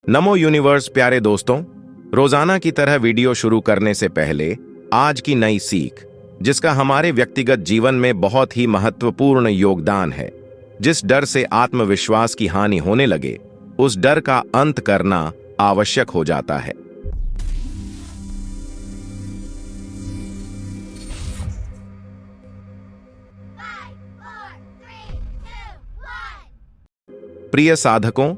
नमो universe प्यारे दोस्तों, रोजाना की तरह वीडियो शुरू करने से पहले आज की नई सीख, जिसका हमारे व्यक्तिगत जीवन में बहुत ही महत्वपूर्ण योगदान है। जिस डर से आत्मविश्वास की हानि होने लगे, उस डर का अंत करना आवश्यक हो जाता है। प्रिय साधकों,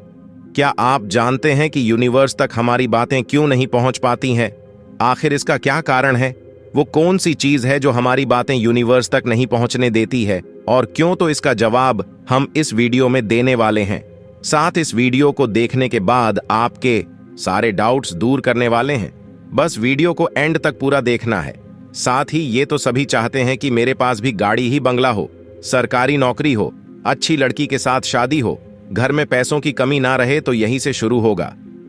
क्या आप जानते हैं कि यूनिवर्स तक हमारी बातें क्यों नहीं पहुंच पाती हैं? आखिर इसका क्या कारण है? वो कौन सी चीज है जो हमारी बातें यूनिवर्स तक नहीं पहुंचने देती है, और क्यों? तो इसका जवाब हम इस वीडियो में देने वाले हैं। साथ इस वीडियो को देखने के बाद आपके सारे डाउट्स दूर करने वाले हैं। बस वीडियो को एंड तक पूरा देखना है। साथ ही ये तो सभी चाहते हैं कि मेरे पास भी गाड़ी ही बंगला हो, सरकारी नौकरी हो, अच्छी लड़की के साथ शादी हो, घर में पैसों की कमी ना रहे। तो यहीं से शुरू होगा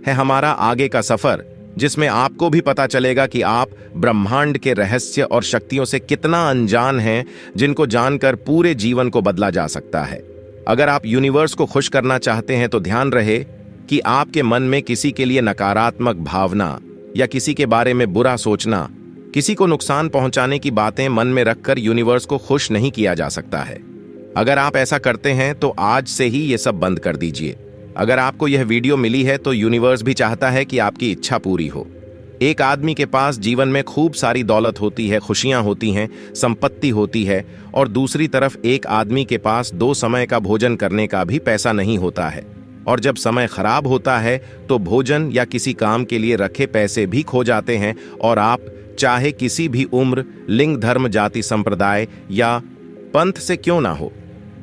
है हमारा आगे का सफर, जिसमें आपको भी पता चलेगा कि आप ब्रह्मांड के रहस्य और शक्तियों से कितना अनजान हैं, जिनको जानकर पूरे जीवन को बदला जा सकता है। अगर आप यूनिवर्स को खुश करना चाहते हैं तो ध्यान रहे कि आपके मन में किसी के लिए नकारात्मक भावना या किसी के बारे में बुरा सोचना, किसी को नुकसान पहुंचाने की बातें मन में रखकर यूनिवर्स को खुश नहीं किया जा सकता है। अगर आप ऐसा करते हैं तो आज से ही ये सब बंद कर दीजिए। अगर आपको यह वीडियो मिली है तो यूनिवर्स भी चाहता है कि आपकी इच्छा पूरी हो। एक आदमी के पास जीवन में खूब सारी दौलत होती है, खुशियां होती हैं, संपत्ति होती है, और दूसरी तरफ एक आदमी के पास 2 समय का भोजन करने का भी पैसा नहीं होता है। और जब समय खराब होता है तो भोजन या किसी काम के लिए रखे पैसे भी खो जाते हैं। और आप चाहे किसी भी उम्र, लिंग, धर्म, जाति, संप्रदाय या पंथ से क्यों ना हो,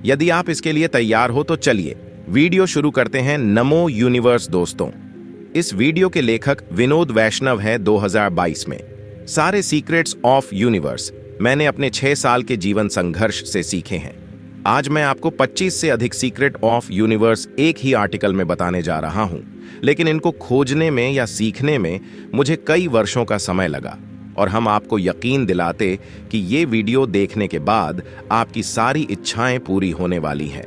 यदि आप इसके लिए तैयार हो तो चलिए वीडियो शुरू करते हैं। नमो यूनिवर्स दोस्तों, इस वीडियो के लेखक विनोद वैष्णव हैं 2022 में। सारे सीक्रेट्स ऑफ यूनिवर्स मैंने अपने 6 साल के जीवन संघर्ष से सीखे हैं। आज मैं आपको 25 से अधिक सीक्रेट ऑफ यूनिवर्स एक ही आर्टिकल में बताने जा रहा हूं, लेकिन इनको खोजने में या सीखने में मुझे कई वर्षों का समय लगा। और हम आपको यकीन दिलाते कि ये वीडियो देखने के बाद आपकी सारी इच्छाएं पूरी होने वाली हैं।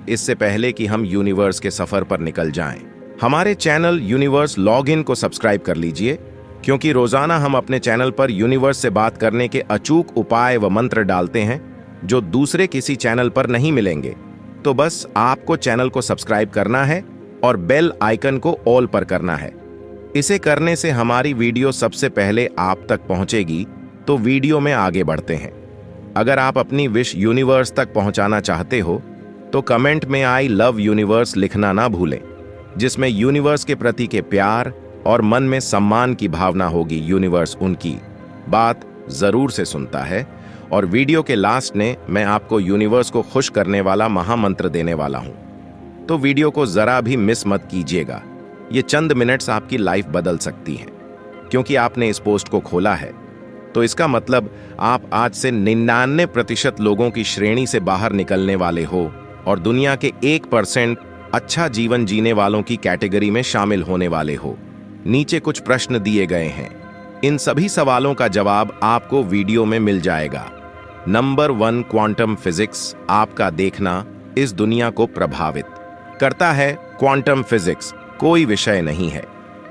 इससे पहले कि हम यूनिवर्स के सफर पर निकल जाएं, हमारे चैनल यूनिवर्स लॉगिन को सब्सक्राइब कर लीजिए, क्योंकि रोजाना हम अपने चैनल पर यूनिवर्स से बात करने के अचूक उपाय व मंत्र डालते हैं, जो दूसरे किसी चैनल पर नहीं मिलेंगे। तो बस आपको चैनल को सब्सक्राइब करना है और बेल आइकन को ऑल पर करना है। इसे करने से हमारी वीडियो सबसे पहले आप तक पहुंचेगी। तो वीडियो में आगे बढ़ते हैं। अगर आप अपनी विश यूनिवर्स तक पहुंचाना चाहते हो तो कमेंट में आई लव यूनिवर्स लिखना ना भूलें, जिसमें यूनिवर्स के प्रति के प्यार और मन में सम्मान की भावना होगी। यूनिवर्स उनकी बात जरूर से सुनता है। और वीडियो के लास्ट में मैं आपको यूनिवर्स को खुश करने वाला महामंत्र देने वाला हूं, तो वीडियो को जरा भी मिस मत कीजिएगा। ये चंद मिनट्स आपकी लाइफ बदल सकती हैं। क्योंकि आपने इस पोस्ट को खोला है तो इसका मतलब आप आज से 99% लोगों की श्रेणी से बाहर निकलने वाले हो और दुनिया के 1% अच्छा जीवन जीने वालों की कैटेगरी में शामिल होने वाले हो। नीचे कुछ प्रश्न दिए गए हैं। इन सभी सवालों का जवाब आपको वीडियो में मिल जाएगा। नंबर 1, क्वांटम फिजिक्स आपका देखना इस दुनिया को प्रभावित करता है। क्वांटम फिजिक्स कोई विषय नहीं है,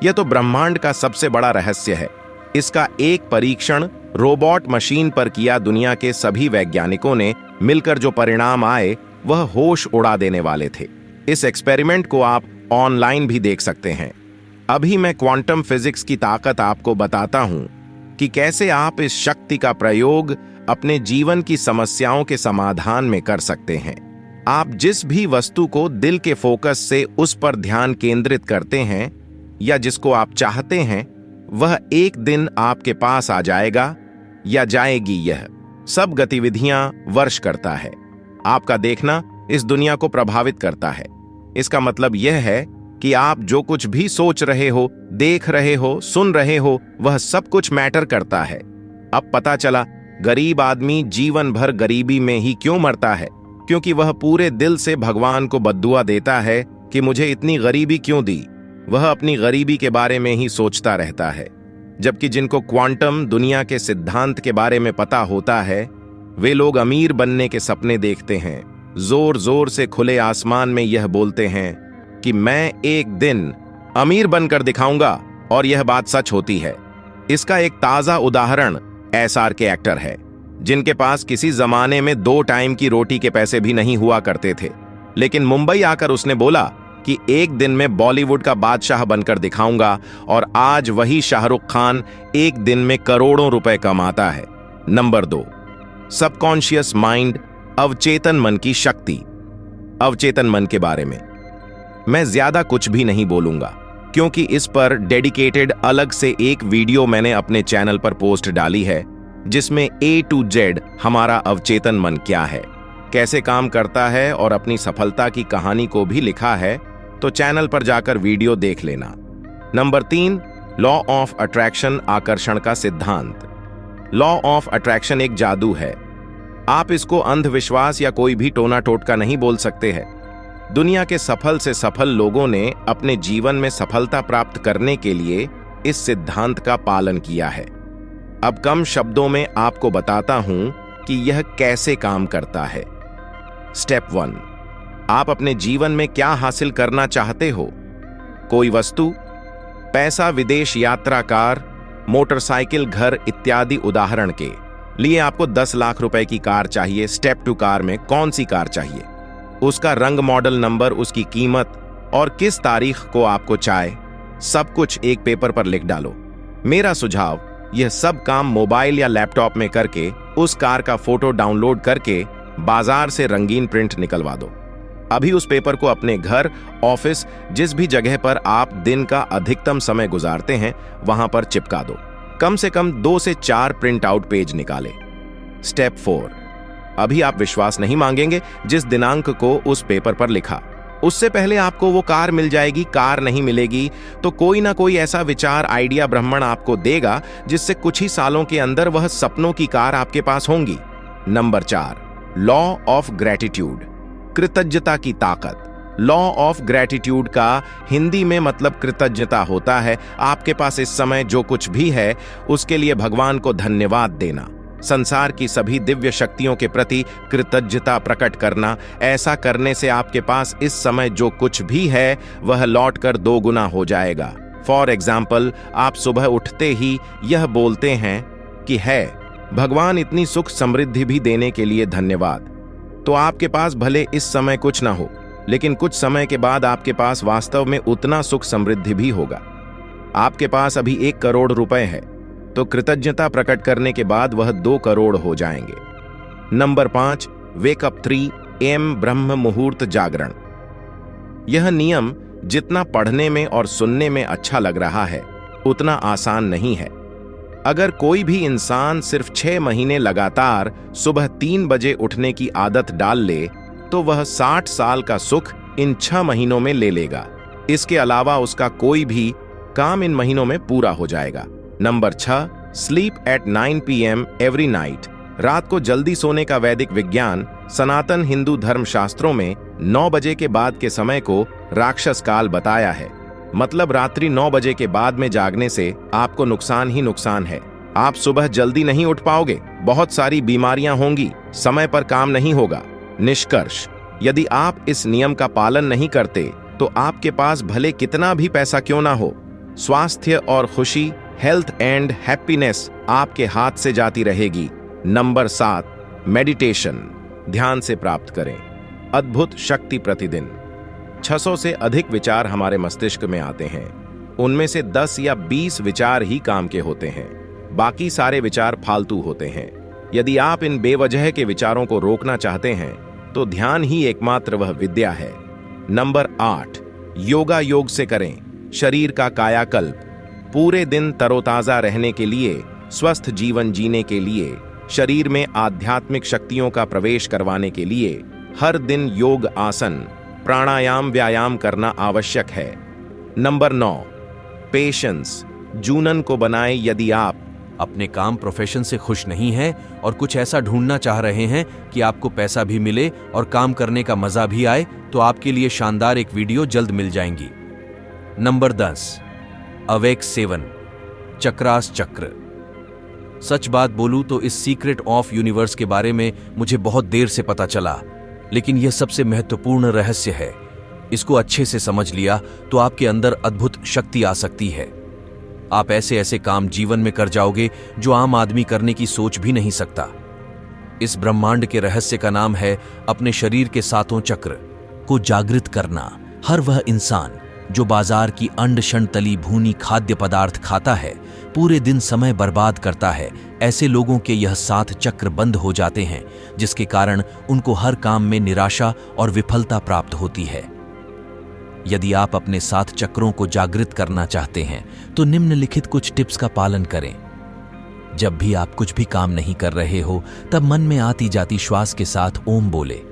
यह तो ब्रह्मांड का सबसे बड़ा रहस्य है। इसका एक परीक्षण रोबोट मशीन पर किया। दुनिया के सभी वैज्ञानिकों ने मिलकर जो परिणाम आए वह होश उड़ा देने वाले थे। इस एक्सपेरिमेंट को आप ऑनलाइन भी देख सकते हैं। अभी मैं क्वांटम फिजिक्स की ताकत आपको बताता हूं कि कैसे आप इस शक्ति का प्रयोग अपने जीवन की समस्याओं के समाधान में कर सकते हैं। आप जिस भी वस्तु को दिल के फोकस से उस पर ध्यान केंद्रित करते हैं या जिसको आप चाहते हैं, वह एक दिन आपके पास आ जाएगा या जाएगी। यह सब गतिविधियां वर्ष करता है। आपका देखना इस दुनिया को प्रभावित करता है। इसका मतलब यह है कि आप जो कुछ भी सोच रहे हो, देख रहे हो, सुन रहे हो, वह सब कुछ मैटर करता है। अब पता चला गरीब आदमी जीवन भर गरीबी में ही क्यों मरता है, क्योंकि वह पूरे दिल से भगवान को बद्दुआ देता है कि मुझे इतनी गरीबी क्यों दी। वह अपनी गरीबी के बारे में ही सोचता रहता है। जबकि जिनको क्वांटम दुनिया के सिद्धांत के बारे में पता होता है, वे लोग अमीर बनने के सपने देखते हैं, जोर जोर से खुले आसमान में यह बोलते हैं कि मैं एक दिन अमीर बनकर दिखाऊंगा और यह बात सच होती है। इसका एक ताजा उदाहरण एसआर के एक्टर है, जिनके पास किसी जमाने में 2 टाइम की रोटी के पैसे भी नहीं हुआ करते थे, लेकिन मुंबई आकर उसने बोला कि एक दिन में बॉलीवुड का बादशाह बनकर दिखाऊंगा, और आज वही शाहरुख खान एक दिन में करोड़ों रुपए कमाता है। नंबर 2, सबकॉन्शियस माइंड, अवचेतन मन की शक्ति। अवचेतन मन के बारे में मैं ज्यादा कुछ भी नहीं बोलूंगा, क्योंकि इस पर डेडिकेटेड अलग से एक वीडियो मैंने अपने चैनल पर पोस्ट डाली है, जिसमें A to Z हमारा अवचेतन मन क्या है, कैसे काम करता है और अपनी सफलता की कहानी को भी लिखा है, तो चैनल पर जाकर वीडियो देख लेना। नंबर 3, लॉ ऑफ अट्रैक्शन, आकर्षण का सिद्धांत। लॉ ऑफ अट्रैक्शन एक जादू है। आप इसको अंधविश्वास या कोई भी टोना टोटका नहीं बोल सकते हैं। दुनिया के सफल से सफल लोगों ने अपने जीवन में सफलता प्राप्त करने के लिए इस सिद्धांत का पालन किया है। अब कम शब्दों में आपको बताता हूं कि यह कैसे काम करता है। स्टेप 1, आप अपने जीवन में क्या हासिल करना चाहते हो? कोई वस्तु, पैसा, विदेश यात्रा, कार, मोटरसाइकिल, घर इत्यादि। उदाहरण के लिए आपको 10 लाख रुपए की कार चाहिए। स्टेप 2, कार में कौन सी कार चाहिए, उसका रंग, मॉडल नंबर, उसकी कीमत और किस तारीख को आपको चाहे, सब कुछ एक पेपर पर लिख डालो। मेरा सुझाव, यह सब काम मोबाइल या लैपटॉप में करके उस कार का फोटो डाउनलोड करके बाजार से रंगीन प्रिंट निकलवा दो। अभी उस पेपर को अपने घर, ऑफिस, जिस भी जगह पर आप दिन का अधिकतम समय गुजारते हैं वहां पर चिपका दो। कम से कम 2 से 4 प्रिंट आउट पेज निकाले। स्टेप 4, अभी आप विश्वास नहीं मांगेंगे जिस दिनांक को उस पेपर पर लिखा, उससे पहले आपको वो कार मिल जाएगी। कार नहीं मिलेगी तो कोई ना कोई ऐसा विचार, आइडिया ब्रह्मांड आपको देगा जिससे कुछ ही सालों के अंदर वह सपनों की कार आपके पास होंगी। नंबर 4, लॉ ऑफ ग्रेटिट्यूड, कृतज्ञता की ताकत। लॉ ऑफ ग्रेटिट्यूड का हिंदी में मतलब कृतज्ञता होता है। आपके पास इस समय जो कुछ भी है उसके लिए भगवान को धन्यवाद देना, संसार की सभी दिव्य शक्तियों के प्रति कृतज्ञता प्रकट करना। ऐसा करने से आपके पास इस समय जो कुछ भी है वह लौटकर 2 गुना हो जाएगा। फॉर एग्जाम्पल, आप सुबह उठते ही यह बोलते हैं कि है भगवान, इतनी सुख समृद्धि भी देने के लिए धन्यवाद। तो आपके पास भले इस समय कुछ ना हो, लेकिन कुछ समय के बाद आपके पास वास्तव में उतना सुख समृद्धि भी होगा। आपके पास अभी 1 करोड़ रुपए है, तो कृतज्ञता प्रकट करने के बाद वह 2 करोड़ हो जाएंगे। नंबर 5, वेकअप 3 AM, ब्रह्म मुहूर्त जागरण। यह नियम जितना पढ़ने में और सुनने में अच्छा लग रहा है, उतना आसान नहीं है। अगर कोई भी इंसान सिर्फ 6 महीने लगातार सुबह 3 बजे उठने की आदत डाल ले, तो वह 60 साल का सुख इन 6 महीनों में ले लेगा। इसके अलावा उसका कोई भी काम इन महीनों में पूरा हो जाएगा। Number 6, sleep at 9 PM every night. रात को जल्दी सोने का वैदिक विज्ञान, सनातन हिंदू धर्म शास्त्रों में 9 बजे के बाद के समय को राक्षस काल बताया है। मतलब रात्रि 9 बजे के बाद में जागने से आपको नुकसान ही नुकसान है। आप सुबह जल्दी नहीं उठ पाओगे, बहुत सारी बीमारियां होंगी, समय पर काम नहीं होगा। निष्कर्ष, यदि आप इस नियम का पालन नहीं करते तो आपके पास भले कितना भी पैसा क्यों ना हो, स्वास्थ्य और खुशी, हेल्थ एंड हैप्पीनेस आपके हाथ से जाती रहेगी। नंबर 7, मेडिटेशन, ध्यान से प्राप्त करें अद्भुत शक्ति प्रतिदिन। 600 से अधिक विचार हमारे मस्तिष्क में आते हैं। उनमें से 10 या 20 विचार ही काम के होते हैं, बाकी सारे विचार फालतू होते हैं। यदि आप इन बेवजह के विचारों को रोकना चाहते हैं तो ध्यान ही एकमात्र वह विद्या है। नंबर 8, योगा योग से करें शरीर का कायाकल्प। पूरे दिन तरोताजा रहने के लिए, स्वस्थ जीवन जीने के लिए, शरीर में आध्यात्मिक शक्तियों का प्रवेश करवाने के लिए हर दिन योग, आसन, प्राणायाम, व्यायाम करना आवश्यक है। नंबर 9, पेशेंस, जूनन को बनाए। यदि आप अपने काम, प्रोफेशन से खुश नहीं हैं और कुछ ऐसा ढूंढना चाह रहे हैं कि आपको पैसा भी मिले और काम करने का मजा भी आए, तो आपके लिए शानदार एक वीडियो जल्द मिल जाएंगी। नंबर 10, अवेक 7, चक्रास चक्र। सच बात बोलूं तो इस सीक्रेट ऑफ यूनिवर्स के बारे में मुझे बहुत देर से पता चला, लेकिन यह सबसे महत्वपूर्ण रहस्य है। इसको अच्छे से समझ लिया तो आपके अंदर अद्भुत शक्ति आ सकती है। आप ऐसे ऐसे काम जीवन में कर जाओगे जो आम आदमी करने की सोच भी नहीं सकता। इस ब्रह्मांड के रहस्य का नाम है अपने शरीर के सातों चक्र को जागृत करना। हर वह इंसान जो बाजार की अंड शंड तली भूनी खाद्य पदार्थ खाता है, पूरे दिन समय बर्बाद करता है, ऐसे लोगों के यह 7 चक्र बंद हो जाते हैं, जिसके कारण उनको हर काम में निराशा और विफलता प्राप्त होती है। यदि आप अपने 7 चक्रों को जागृत करना चाहते हैं तो निम्नलिखित कुछ टिप्स का पालन करें। जब भी आप कुछ भी काम नहीं कर रहे हो, तब मन में आती जाती श्वास के साथ ओम बोले।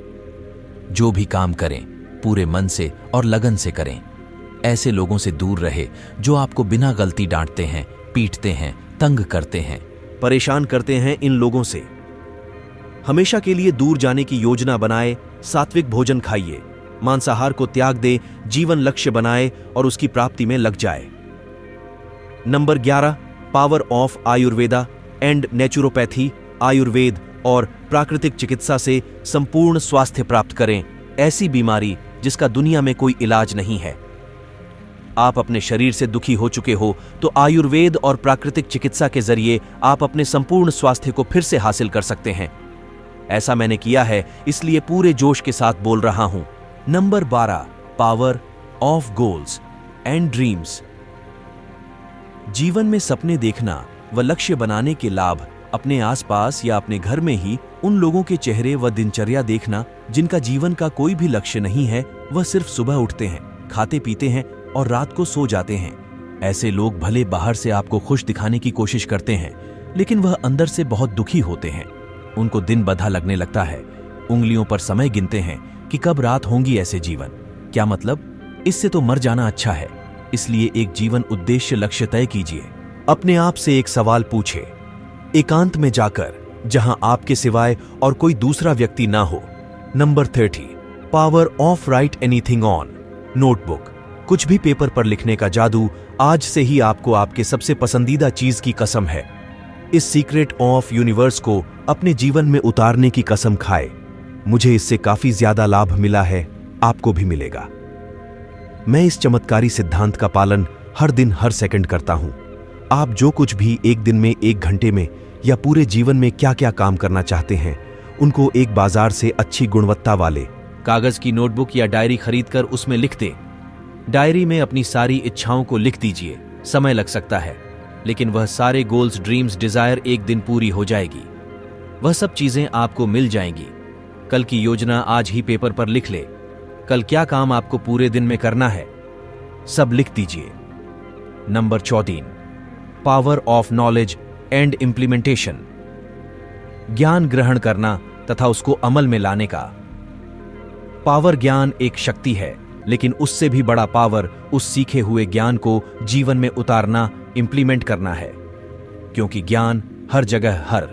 जो भी काम करें पूरे मन से और लगन से करें। ऐसे लोगों से दूर रहे जो आपको बिना गलती डांटते हैं, पीटते हैं, तंग करते हैं, परेशान करते हैं। इन लोगों से हमेशा के लिए दूर जाने की योजना बनाए। सात्विक भोजन खाइए, मांसाहार को त्याग दे, जीवन लक्ष्य बनाए और उसकी प्राप्ति में लग जाए। Number 11, power of Ayurveda and naturopathy. Ayurveda और प्राकृतिक चिकित्सा से संपूर्ण स्वास्थ्य प्राप्त करें। ऐसी बीमारी जिसका दुनिया में कोई इलाज नहीं है। आप अपने शरीर से दुखी हो चुके हो तो आयुर्वेद और प्राकृतिक चिकित्सा के जरिए आप अपने संपूर्ण स्वास्थ्य को फिर से हासिल कर सकते हैं। ऐसा मैंने किया है, इसलिए पूरे जोश के साथ बोल रहा हूं। Number 12, power of goals and dreams. जीवन में सपने देखना व लक्ष्य बनाने के लाभ अपने आसपास या अपने घर में ही उन लोगों के चेहरे व दिनचर्या देखना जिनका जीवन का कोई भी लक्ष्य नहीं है। वह सिर्फ सुबह उठते हैं, खाते पीते हैं और रात को सो जाते हैं। ऐसे लोग भले बाहर से आपको खुश दिखाने की कोशिश करते हैं, लेकिन वह अंदर से बहुत दुखी होते हैं। उनको दिन बधा लगने लगता है, उंगलियों पर समय गिनते हैं कि कब रात होंगी। ऐसे जीवन क्या मतलब? इससे तो मर जाना अच्छा है। इसलिए एक जीवन उद्देश्य लक्ष्य तय कीजिए। अपने आप से एक सवाल पूछे, एकांत में जाकर, जहां आपके सिवाय और कोई दूसरा व्यक्ति ना हो। Number 30, power of right anything on notebook. कुछ भी पेपर पर लिखने का जादू। आज से ही आपको आपके सबसे पसंदीदा चीज की कसम है। इस सीक्रेट ऑफ यूनिवर्स को अपने जीवन में उतारने की कसम खाए। मुझे इससे काफी ज्यादा लाभ मिला है, आपको भी मिलेगा। मैं इस चमत्कारी सिद्धांत का पालन हर दिन हर सेकंड करता हूं। आप जो कुछ भी एक दिन में, 1 घंटे में या पूरे जीवन में क्या क्या काम करना चाहते हैं, उनको एक बाजार से अच्छी गुणवत्ता वाले कागज की नोटबुक या डायरी खरीदकर उसमें लिख दें। डायरी में अपनी सारी इच्छाओं को लिख दीजिए। समय लग सकता है, लेकिन वह सारे गोल्स, ड्रीम्स, डिजायर एक दिन पूरी हो जाएगी। वह सब चीजें आपको मिल जाएंगी। कल की योजना आज ही पेपर पर लिख ले। कल क्या काम आपको पूरे दिन में करना है, सब लिख दीजिए। Number 14, power of knowledge and implementation. ज्ञान ग्रहण करना तथा उसको अमल में लाने का। पावर ज्ञान एक शक्ति है, लेकिन उससे भी बड़ा पावर उस सीखे हुए ज्ञान को जीवन में उतारना, इंप्लीमेंट करना है। क्योंकि ज्ञान हर जगह हर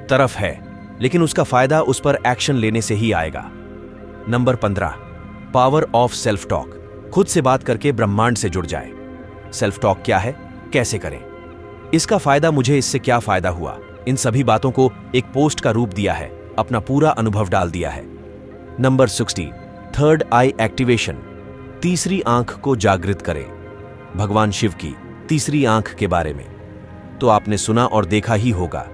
तरफ है, लेकिन उसका फायदा उस पर एक्शन लेने से ही आएगा। Number 15, power of self talk. खुद से बात करके ब्रह्मांड से जुड़ जाए। सेल्फ टॉक क्या है, कैसे करें, इसका फायदा, मुझे इससे क्या फायदा हुआ, इन सभी बातों को एक पोस्ट का रूप दिया है, अपना पूरा अनुभव डाल दिया है। नंबर 60, थर्ड आई एक्टिवेशन। तीसरी आंख को जागृत करें। भगवान शिव की तीसरी आंख के बारे में तो आपने सुना और देखा ही होगा,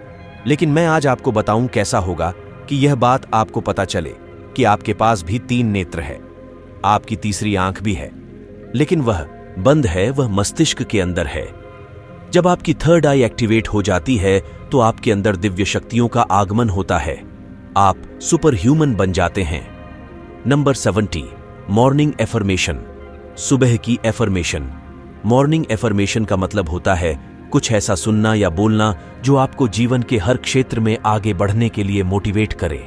लेकिन मैं आज आपको बताऊं कैसा होगा कि यह बात आपको पता चले कि आपके पास भी 3 नेत्र है। आपकी तीसरी आंख भी है, लेकिन वह बंद है, वह मस्तिष्क के अंदर है। जब आपकी थर्ड आई एक्टिवेट हो जाती है तो आपके अंदर दिव्य शक्तियों का आगमन होता है। आप सुपर ह्यूमन बन जाते हैं। Number 70, morning affirmation. सुबह की एफर्मेशन। मॉर्निंग एफर्मेशन का मतलब होता है कुछ ऐसा सुनना या बोलना जो आपको जीवन के हर क्षेत्र में आगे बढ़ने के लिए मोटिवेट करे।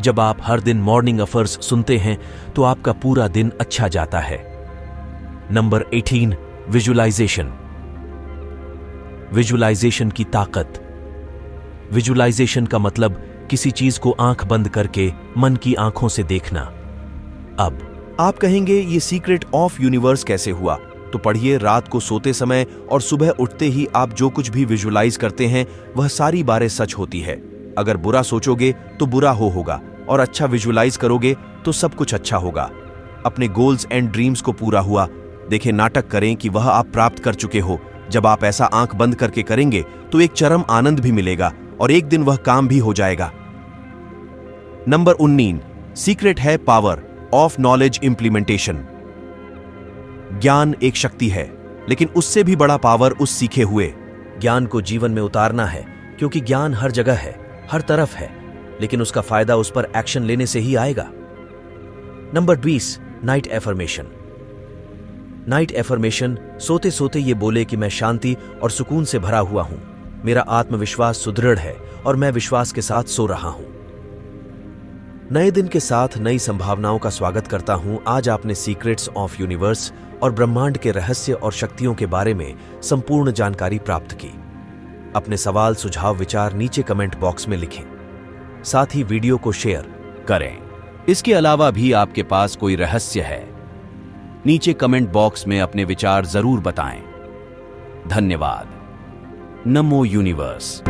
जब आप हर दिन मॉर्निंग अफर्स सुनते हैं तो आपका पूरा दिन अच्छा जाता है। Number 18, visualisation. विजुअलाइजेशन की ताकत। विजुअलाइजेशन का मतलब किसी चीज को आंख बंद करके मन की आंखों से देखना। अब आप कहेंगे ये सीक्रेट ऑफ यूनिवर्स कैसे हुआ? तो पढ़िए, रात को सोते समय और सुबह उठते ही आप जो कुछ भी विजुअलाइज करते हैं वह सारी बातें सच होती है। अगर बुरा सोचोगे तो बुरा होगा और अच्छा विजुअलाइज करोगे तो सब कुछ अच्छा होगा। अपने गोल्स एंड ड्रीम्स को पूरा हुआ। देखें, नाटक करें कि वह आप प्राप्त कर चुके हो। जब आप ऐसा आंख बंद करके करेंगे तो एक चरम आनंद भी मिलेगा और एक दिन वह काम भी हो जाएगा। नंबर 19, सीक्रेट है पावर ऑफ नॉलेज इंप्लीमेंटेशन। ज्ञान एक शक्ति है, लेकिन उससे भी बड़ा पावर उस सीखे हुए ज्ञान को जीवन में उतारना है, क्योंकि ज्ञान हर जगह है, हर तरफ है, लेकिन उसका फायदा उस पर एक्शन लेने से ही आएगा। Number 20, night affirmation. Night affirmation सोते सोते ये बोले कि मैं शांति और सुकून से भरा हुआ हूं, मेरा आत्मविश्वास सुदृढ़ है और मैं विश्वास के साथ सो रहा हूं। नए दिन के साथ नई संभावनाओं का स्वागत करता हूं। आज आपने सीक्रेट्स ऑफ यूनिवर्स और ब्रह्मांड के रहस्य और शक्तियों के बारे में संपूर्ण जानकारी प्राप्त की। अपने सवाल, सुझाव, विचार नीचे कमेंट बॉक्स में लिखें। साथ ही वीडियो को शेयर करें। इसके अलावा भी आपके पास कोई रहस्य है, नीचे कमेंट बॉक्स में अपने विचार जरूर बताएं। धन्यवाद। नमो यूनिवर्स।